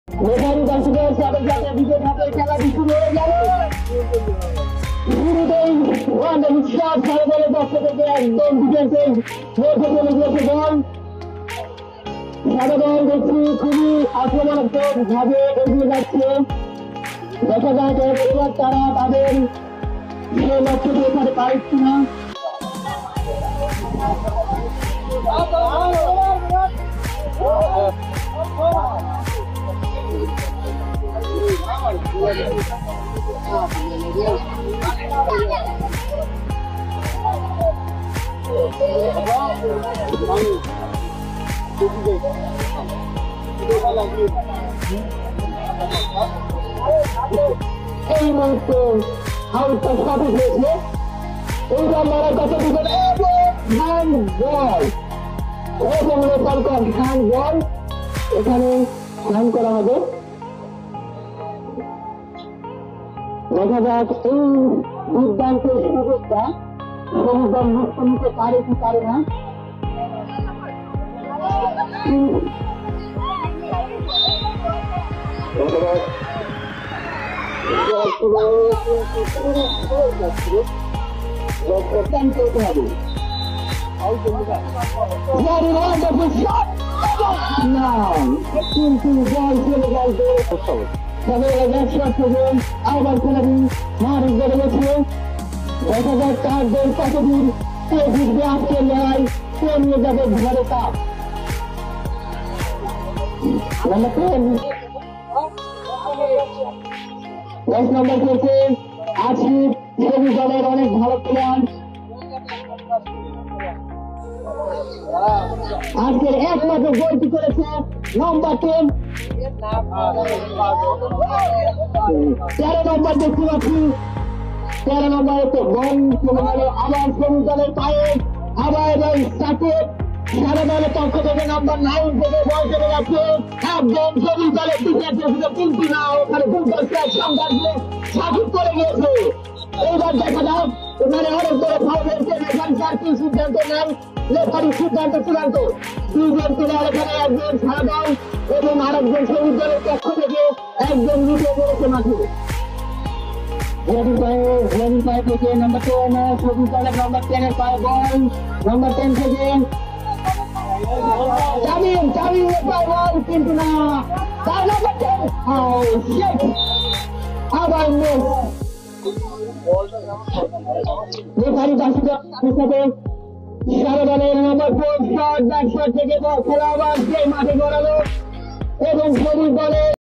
Referee দর্শকের সাথে সাথে বিজয় ধাপের খেলাটি শুরু হয়ে যাবে। শুরুতেই ওয়ান্ডার শট খেলা বলে পক্ষ থেকে একদম ডিফেন্সের মধ্যে চলে গিয়েছে বল। সাদা দল দেখছি খুবই আক্রমণাত্মক ভাবে এগিয়ে যাচ্ছে। দেখা যাক এবার তারা তাদের সেই লক্ষ্য দেখাতে পারে কিনা। এই মুহূর্তে আউটটা সঠিক হয়েছে। এইবার লড়াই কাছে দিবেন হ্যান্ড বল এবং রেফার হ্যান্ড বল এখানে রান করা হবে। দেখা যাক এই দুর্দান্ত সুযোগটা সমুদ্র মুক্ত নিতে পারে কি পারে না। আবার খেলাটি মাঠ গড়ে গেছে। দেখা যাক তার দল কতদূর বুঝবে আজকে লড়াই কে নিয়ে যাবে ঘরে কাপ। 10 নম্বর খেলছে আসিফ, সবুজ দলের অনেক ভালো প্লেয়ার। আজকের একমাত্র গোলটি করেছে নম্বর 10 13 নম্বর দেখতে পাচ্ছি। 13 নম্বরে তো বল চলে গেল আবার সবুজ দলের পায়ে। আবার সাকিব সাদা দলের পক্ষ থেকে নম্বর 9 থেকে বল চলে যাচ্ছে একদম সবুজ দলের ডিফেন্সের দিকে, কিন্তু না ওখানে ফুটবল স্ট্রাইক সংঘাতে সাকিব করে গিয়েছে। এইবার দেখা যাক এখানে অনেক বড় ফাউল হয়েছে। এখানকার কি সিদ্ধান্ত নেন রেফারির সিদ্ধান্ত চূড়ান্ত। দুইজন প্লেয়ার এখানে, একজন সাদা দল এবং আরেকজন সবুজ দলের পক্ষ থেকে একজন লুটে পড়েছে মাঠে। পায়ে থেকে নম্বর 10 সবুজ দলের নম্বর 10 এর পায়ে বল। নম্বর 10 থেকে তামিম পায়ে বল, কিন্তু না তার নম্বর 10 আবার মিস। রেফারি দর্শকের সাথে সাদা দলের নম্বর 4 শট ব্যাক শট থেকে বল খেলা আবার সেই মাঠে গড়ালো এবং সবুজ দলের